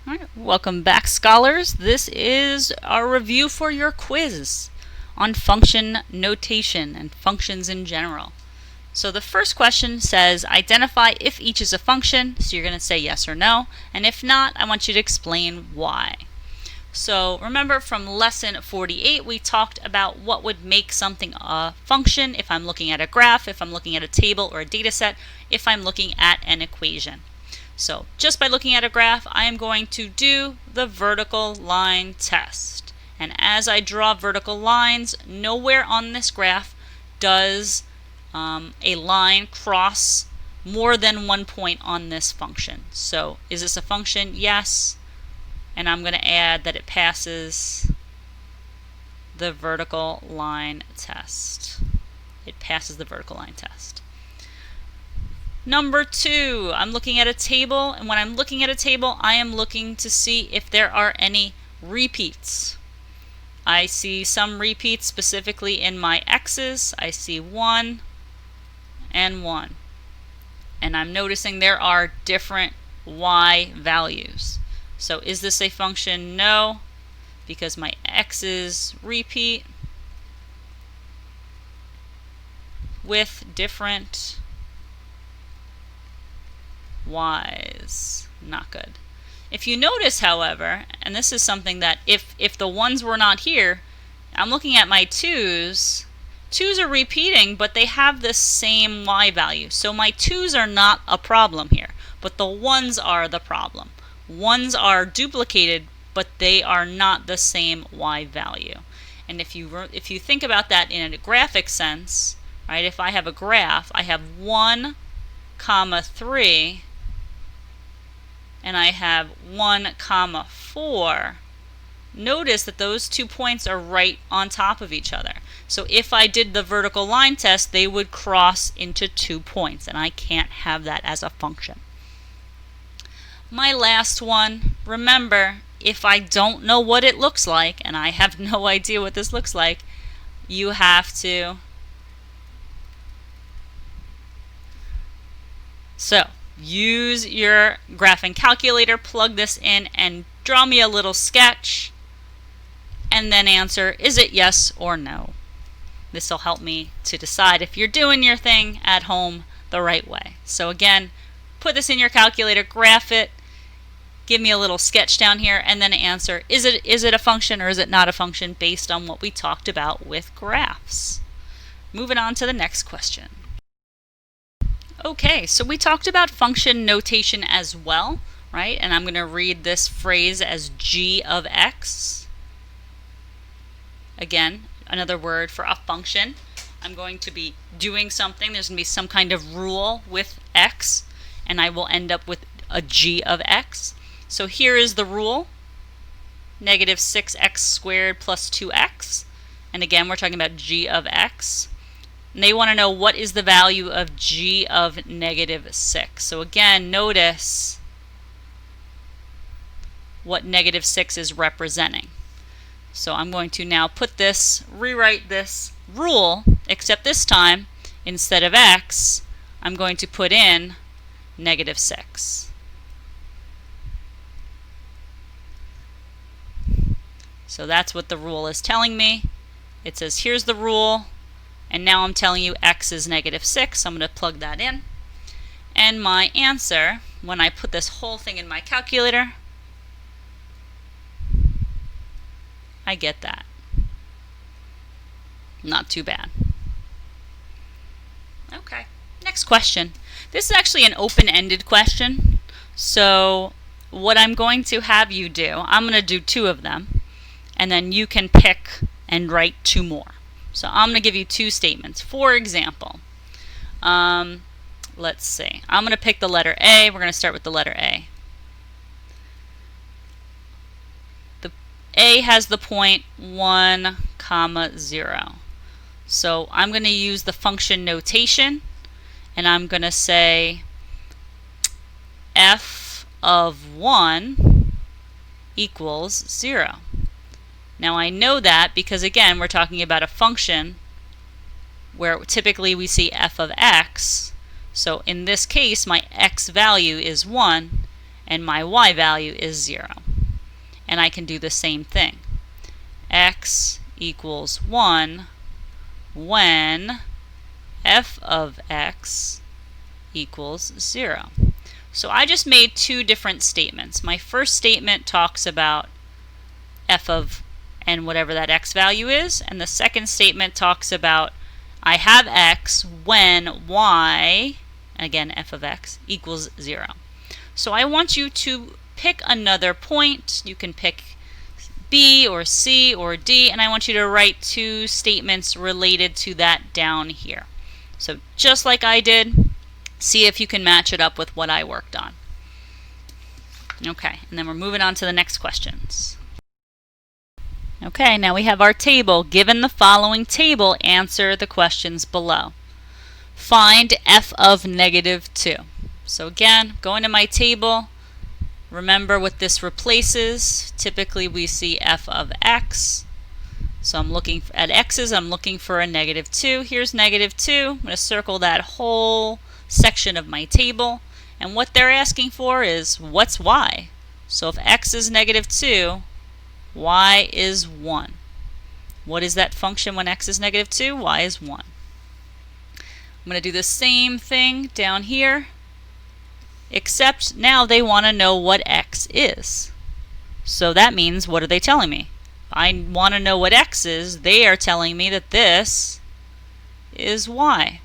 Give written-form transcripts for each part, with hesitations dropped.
All right, welcome back, scholars. This is our review for your quiz on function notation and functions in general. So the first question says, identify if each is a function. So you're going to say yes or no. And if not, I want you to explain why. So remember from lesson 48, we talked about what would make something a function if I'm looking at a graph, if I'm looking at a table or a data set, if I'm looking at an equation. So just by looking at a graph, I am going to do the vertical line test. And as I draw vertical lines, nowhere on this graph does a line cross more than one point on this function. So is this a function? Yes. And I'm going to add that it passes the vertical line test. It passes the vertical line test. Number 2, I'm looking at a table, and when I'm looking at a table, I am looking to see if there are any repeats. I see some repeats specifically in my x's. I see 1 and 1. And I'm noticing there are different y values. So is this a function? No, because my x's repeat with different y's. Not good. If you notice, however, and this is something that if the ones were not here, I'm looking at my 2's. 2's are repeating, but they have the same y value. So my 2's are not a problem here, but the 1's are the problem. 1's are duplicated, but they are not the same y value. And if you think about that in a graphic sense, right? If I have a graph, I have 1, 3, and I have 1, 4. Notice that those 2 points are right on top of each other. So if I did the vertical line test, they would cross into 2 points, and I can't have that as a function. My last one, remember, if I don't know what it looks like, and I have no idea what this looks like, you have to. So use your graphing calculator, plug this in, and draw me a little sketch, and then answer, is it yes or no? This will help me to decide if you're doing your thing at home the right way. So again, put this in your calculator, graph it, give me a little sketch down here, and then answer, is it a function or is it not a function based on what we talked about with graphs. Moving on to the next question. Okay, so we talked about function notation as well, right? And I'm going to read this phrase as g of x. Again, another word for a function. I'm going to be doing something. There's going to be some kind of rule with x, and I will end up with a g of x. So here is the rule, negative 6x squared plus 2x. And again, we're talking about g of x. And they want to know what is the value of g of negative 6. So again, notice what negative 6 is representing. So I'm going to now rewrite this rule, except this time, instead of x, I'm going to put in negative 6. So that's what the rule is telling me. It says here's the rule, and now I'm telling you x is negative 6. So I'm going to plug that in. And my answer, when I put this whole thing in my calculator, I get that. Not too bad. Okay, next question. This is actually an open-ended question. So what I'm going to have you do, I'm going to do 2 of them, and then you can pick and write 2 more. So I'm going to give you 2 statements. For example, let's see. I'm going to pick the letter A. We're going to start with the letter A. The A has the point 1, 0. So I'm going to use the function notation, and I'm going to say f of 1 equals 0. Now I know that because, again, we're talking about a function where typically we see f of x. So in this case, my x value is 1, and my y value is 0. And I can do the same thing. X equals 1 when f of x equals 0. So I just made two different statements. My first statement talks about f of and whatever that x value is, and the second statement talks about I have x when y, again f of x, equals 0. So I want you to pick another point. You can pick B or C or D, and I want you to write two statements related to that down here. So just like I did, see if you can match it up with what I worked on. Okay, and then we're moving on to the next questions. Okay, now we have our table. Given the following table, answer the questions below. Find f of negative 2. So again, going to my table, remember what this replaces. Typically we see f of x. So I'm looking at x's, I'm looking for a negative 2. Here's negative 2. I'm going to circle that whole section of my table. And what they're asking for is, what's y? So if x is negative 2, y is 1. What is that function when x is negative 2? Y is 1. I'm going to do the same thing down here, except now they want to know what x is. So that means, what are they telling me? I want to know what x is. They are telling me that this is y.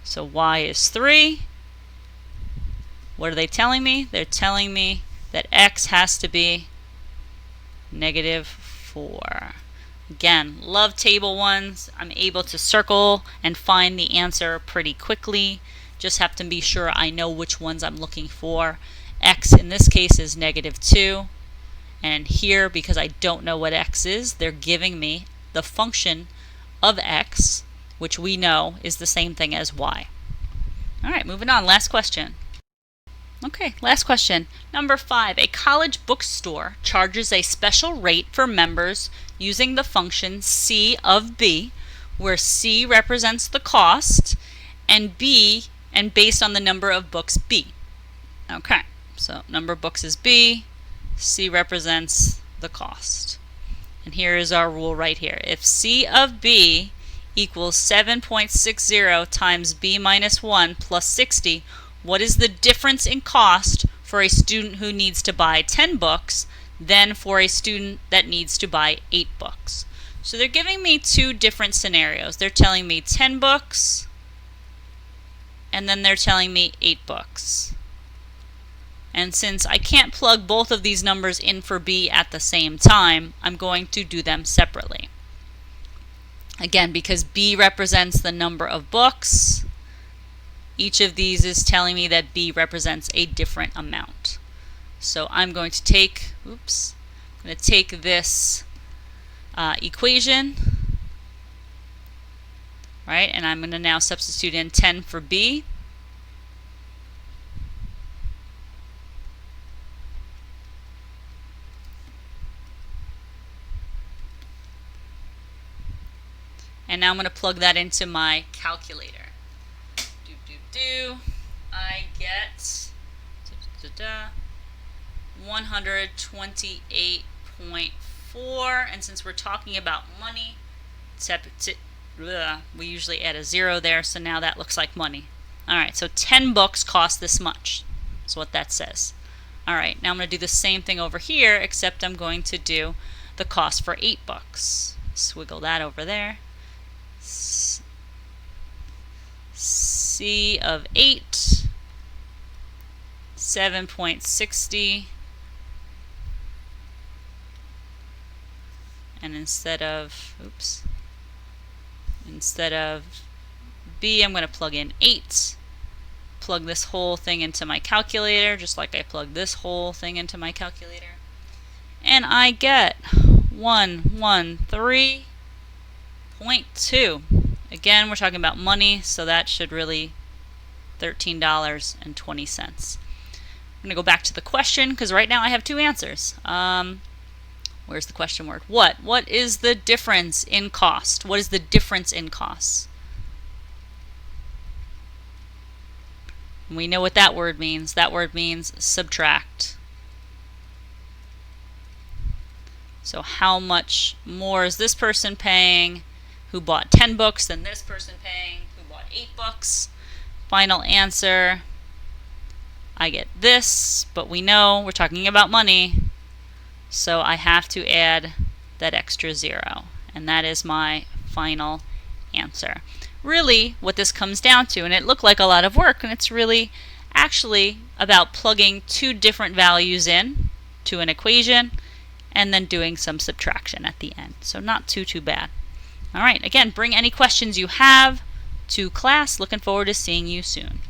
So y is 3. What are they telling me? They're telling me that x has to be negative 4. Again, love table ones. I'm able to circle and find the answer pretty quickly. Just have to be sure I know which ones I'm looking for. X in this case is negative 2. And here, because I don't know what x is, they're giving me the function of x, which we know is the same thing as y. Alright, moving on. Last question. Okay, last question. Number 5. A college bookstore charges a special rate for members using the function C of B, where C represents the cost and B and based on the number of books B. Okay, so number of books is B, C represents the cost. And here is our rule right here. If C of B equals 7.60 times B minus 1 plus 60, what is the difference in cost for a student who needs to buy 10 books than for a student that needs to buy 8 books? So they're giving me two different scenarios. They're telling me 10 books, and then they're telling me 8 books. And since I can't plug both of these numbers in for B at the same time, I'm going to do them separately. Again, because B represents the number of books, each of these is telling me that B represents a different amount. So I'm going to take, this equation, right, and I'm going to now substitute in 10 for B. And now I'm going to plug that into my calculator. I get 128.4, and since we're talking about money, we usually add a 0 there, so now that looks like money. Alright, so 10 books cost this much. That's what that says. Alright, now I'm going to do the same thing over here, except I'm going to do the cost for 8 books. Swiggle that over there. C of 8, 7.60, and instead of B, I'm going to plug in 8, plug this whole thing into my calculator, just like I plugged this whole thing into my calculator, and I get 113.2. Again, we're talking about money, so that should really $13.20. I'm going to go back to the question because right now I have two answers. Where's the question word? What? What is the difference in cost? What is the difference in costs? We know what that word means. That word means subtract. So how much more is this person paying who bought 10 books than this person paying who bought 8 books? Final answer, I get this, but we know we're talking about money, so I have to add that extra 0, and that is my final answer. Really, what this comes down to, and it looked like a lot of work, and it's really actually about plugging 2 different values in to an equation and then doing some subtraction at the end. So not too bad. All right, again, bring any questions you have to class. Looking forward to seeing you soon.